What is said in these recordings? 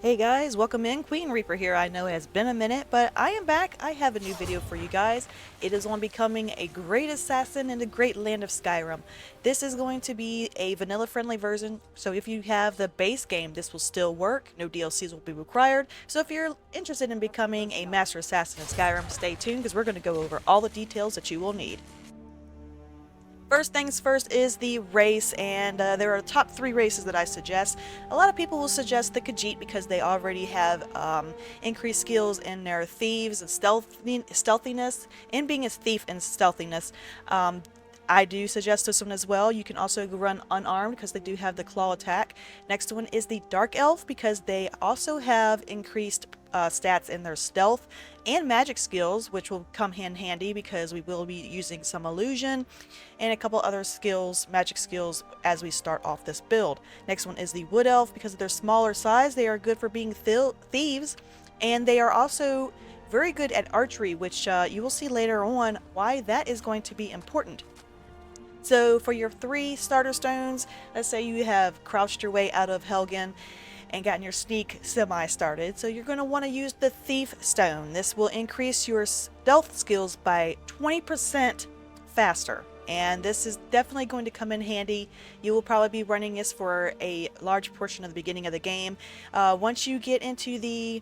Hey guys, welcome in. Queen Reaper here. I know it has been a minute, but I am back. I have a new video for you guys. It is on becoming a great assassin in the great land of Skyrim. This is going to be a vanilla friendly version, so if you have the base game, this will still work. No DLCs will be required. So if you're interested in becoming a master assassin in Skyrim, stay tuned because we're going to go over all the details that you will need. First things first is the race, and there are top three races that I suggest. A lot of people will suggest the Khajiit because they already have increased skills in their thieves and stealthiness, and being a thief and stealthiness. I do suggest this one as well. You can also run unarmed because they do have the claw attack. Next one is the Dark Elf because they also have increased stats in their stealth and magic skills, which will come in handy because we will be using some illusion and a couple other skills, magic skills, as we start off this build. Next one is the Wood Elf because of their smaller size. They are good for being thieves, and they are also very good at archery, which you will see later on why that is going to be important. So for your 3 starter stones, let's say you have crouched your way out of Helgen and gotten your sneak semi-started. So you're going to want to use the Thief Stone. This will increase your stealth skills by 20% faster. And this is definitely going to come in handy. You will probably be running this for a large portion of the beginning of the game. Once you get into the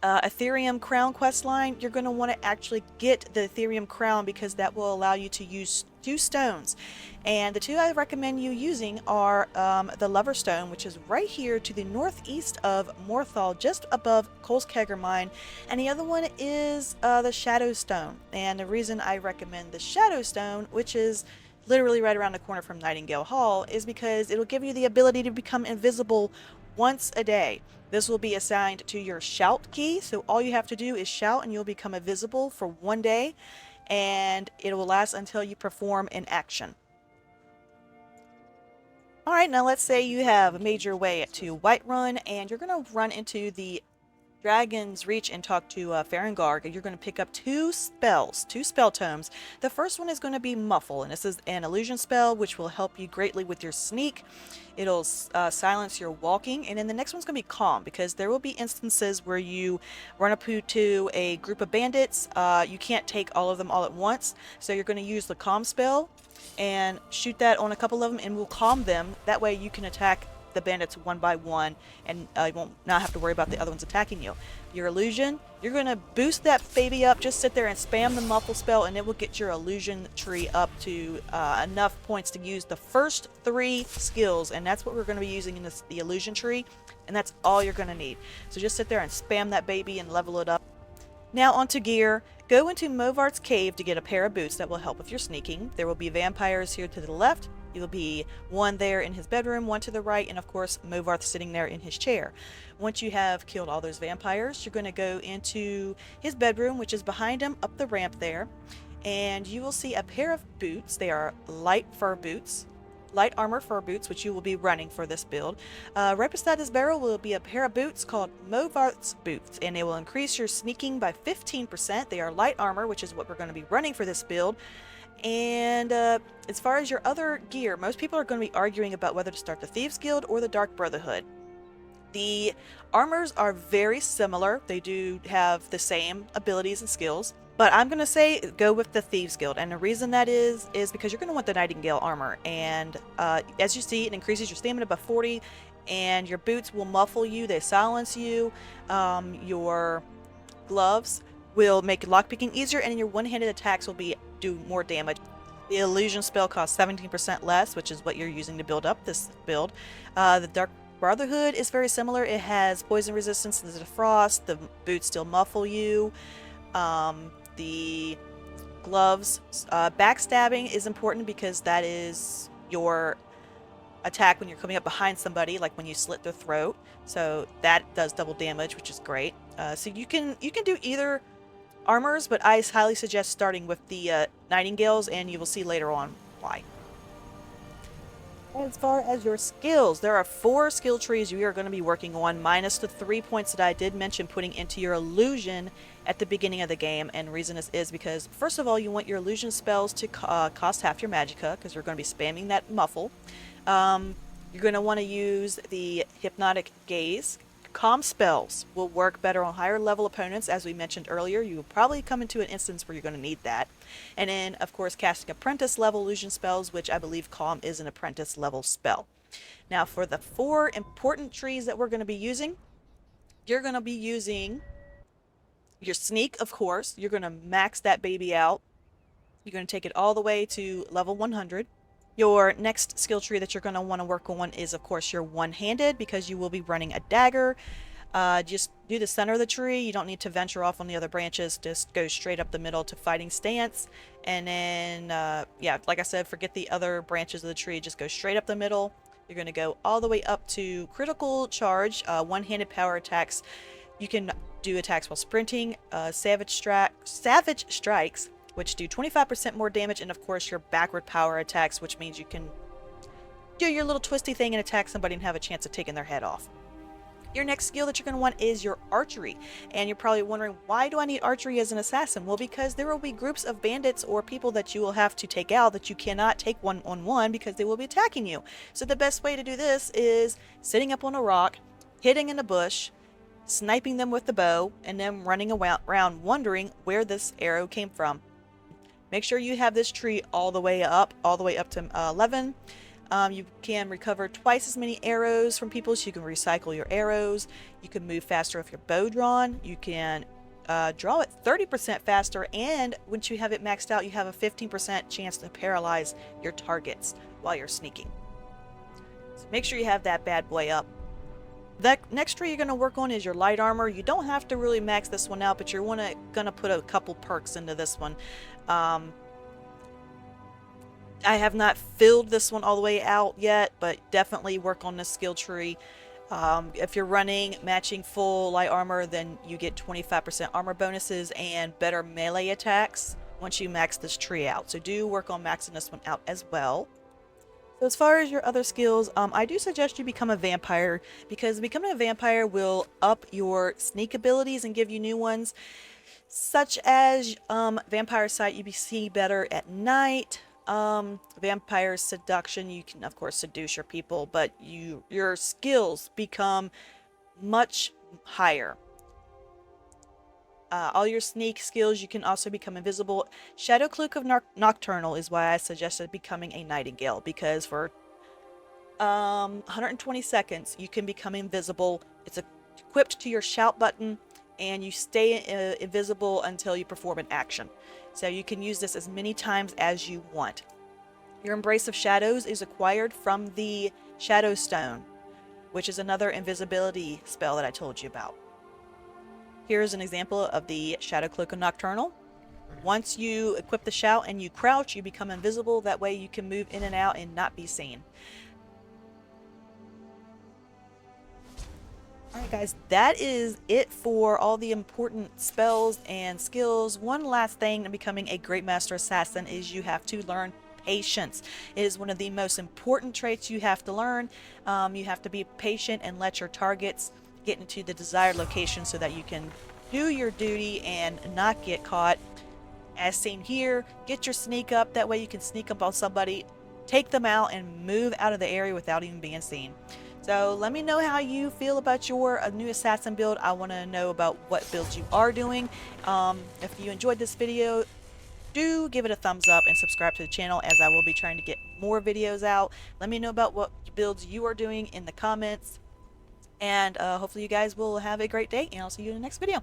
Ethereum Crown quest line, you're going to want to actually get the Ethereum Crown because that will allow you to use 2 stones. And the 2 I recommend you using are the Lover Stone, which is right here to the northeast of Morthal, just above Kolskegger Mine, and the other one is the Shadow Stone. And the reason I recommend the Shadow Stone, which is literally right around the corner from Nightingale Hall, is because it'll give you the ability to become invisible once a day. This will be assigned to your shout key, so all you have to do is shout and you'll become invisible for 1 day, and it will last until you perform an action. Alright, now let's say you have made your way to Whiterun and you're going to run into the Dragon's Reach and talk to Farengarg, and you're going to pick up 2 spells, 2 spell tomes. The first one is going to be Muffle, and this is an illusion spell which will help you greatly with your sneak. It'll silence your walking, and then the next one's going to be Calm, because there will be instances where you run up to a group of bandits. You can't take all of them all at once, so you're going to use the Calm spell and shoot that on a couple of them, and will calm them. That way you can attack the bandits one by one, and you won't not have to worry about the other ones attacking you. Your illusion, you're going to boost that baby up. Just sit there and spam the muffle spell, and it will get your illusion tree up to enough points to use the first 3 skills, and that's what we're going to be using in the illusion tree, and that's all you're going to need. So just sit there and spam that baby and level it up. Now onto gear. Go into Movart's cave to get a pair of boots that will help with your sneaking. There will be vampires here to the left. You'll be 1 there in his bedroom, 1 to the right, and of course Movarth sitting there in his chair. Once you have killed all those vampires, you're going to go into his bedroom, which is behind him, up the ramp there, and you will see a pair of boots. They are light armor fur boots, which you will be running for this build. Right beside this barrel will be a pair of boots called Movarth's boots, and they will increase your sneaking by 15%. They are light armor, which is what we're going to be running for this build. And as far as your other gear, most people are going to be arguing about whether to start the Thieves Guild or the Dark Brotherhood. The armors are very similar. They do have the same abilities and skills, but I'm going to say go with the Thieves Guild, and the reason that is because you're going to want the Nightingale armor, and as you see, it increases your stamina by 40, and your boots will muffle you, they silence you. Your gloves will make lockpicking easier, and your one-handed attacks will do more damage. The illusion spell costs 17% less, which is what you're using to build up this build. The Dark Brotherhood is very similar. It has poison resistance to the frost. The boots still muffle you. The gloves, backstabbing is important because that is your attack when you're coming up behind somebody, like when you slit their throat. So that does double damage, which is great. So you can do either armors, but I highly suggest starting with the Nightingales, and you will see later on why. As far as your skills, there are 4 skill trees you are going to be working on, minus the 3 points that I did mention putting into your illusion at the beginning of the game. And the reason is because, first of all, you want your illusion spells to cost half your magicka, because you're going to be spamming that muffle. You're going to want to use the hypnotic gaze, calm spells will work better on higher level opponents. As we mentioned earlier, you will probably come into an instance where you're going to need that. And then, of course, casting apprentice level illusion spells, which I believe calm is an apprentice level spell. Now, for the 4 important trees that we're going to be using, you're going to be using your sneak, of course. You're going to max that baby out. You're going to take it all the way to level 100. Your next skill tree that you're going to want to work on is, of course, your one-handed, because you will be running a dagger. Just do the center of the tree. You don't need to venture off on the other branches. Just go straight up the middle to fighting stance. And then, yeah, like I said, forget the other branches of the tree. Just go straight up the middle. You're going to go all the way up to critical charge, one-handed power attacks. You can do attacks while sprinting, savage strikes, which do 25% more damage, and of course your backward power attacks, which means you can do your little twisty thing and attack somebody and have a chance of taking their head off. Your next skill that you're going to want is your archery. And you're probably wondering, why do I need archery as an assassin? Well, because there will be groups of bandits or people that you will have to take out that you cannot take one-on-one because they will be attacking you. So the best way to do this is sitting up on a rock, hitting in a bush, sniping them with the bow, and then running around wondering where this arrow came from. Make sure you have this tree all the way up to 11. You can recover twice as many arrows from people, so you can recycle your arrows. You can move faster with your bow drawn. You can draw it 30% faster, and once you have it maxed out, you have a 15% chance to paralyze your targets while you're sneaking. So make sure you have that bad boy up. The next tree you're going to work on is your light armor. You don't have to really max this one out, but you're going to put a couple perks into this one. I have not filled this one all the way out yet, but definitely work on this skill tree. If you're running matching full light armor, then you get 25% armor bonuses and better melee attacks once you max this tree out. So do work on maxing this one out as well. So as far as your other skills, I do suggest you become a vampire, because becoming a vampire will up your sneak abilities and give you new ones, such as vampire sight. You see better at night. Vampire seduction, you can of course seduce your people, but your skills become much higher. All your sneak skills, you can also become invisible. Shadow Cloak of Nocturnal is why I suggested becoming a nightingale, because for 120 seconds you can become invisible. It's equipped to your shout button, and you stay invisible until you perform an action. So you can use this as many times as you want. Your Embrace of Shadows is acquired from the Shadow Stone, which is another invisibility spell that I told you about. Here's an example of the Shadow Cloak of Nocturnal. Once you equip the shout and you crouch, you become invisible. That way you can move in and out and not be seen. Alright guys, that is it for all the important spells and skills. One last thing in becoming a Great Master Assassin is you have to learn patience. It is one of the most important traits you have to learn. You have to be patient and let your targets get into the desired location so that you can do your duty and not get caught. As seen here, get your sneak up. That way you can sneak up on somebody, take them out, and move out of the area without even being seen. So let me know how you feel about your new assassin build. I want to know about what builds you are doing. If you enjoyed this video, do give it a thumbs up and subscribe to the channel, as I will be trying to get more videos out. Let me know about what builds you are doing in the comments. And hopefully you guys will have a great day, and I'll see you in the next video.